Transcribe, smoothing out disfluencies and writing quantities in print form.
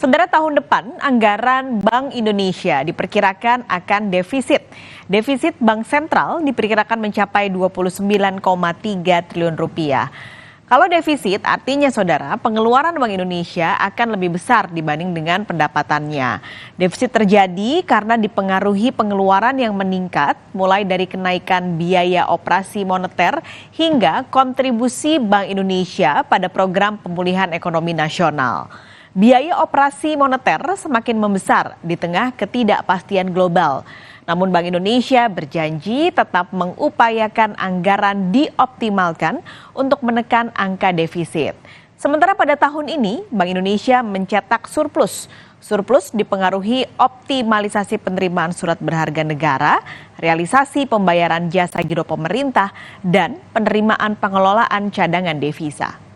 Saudara, tahun depan anggaran Bank Indonesia diperkirakan akan defisit. Defisit Bank Sentral diperkirakan mencapai 29,3 triliun rupiah. Kalau defisit artinya saudara, pengeluaran Bank Indonesia akan lebih besar dibanding dengan pendapatannya. Defisit terjadi karena dipengaruhi pengeluaran yang meningkat mulai dari kenaikan biaya operasi moneter hingga kontribusi Bank Indonesia pada program pemulihan ekonomi nasional. Biaya operasi moneter semakin membesar di tengah ketidakpastian global. Namun Bank Indonesia berjanji tetap mengupayakan anggaran dioptimalkan untuk menekan angka defisit. Sementara pada tahun ini Bank Indonesia mencetak surplus. Surplus dipengaruhi optimalisasi penerimaan surat berharga negara, realisasi pembayaran jasa giro pemerintah, dan penerimaan pengelolaan cadangan devisa.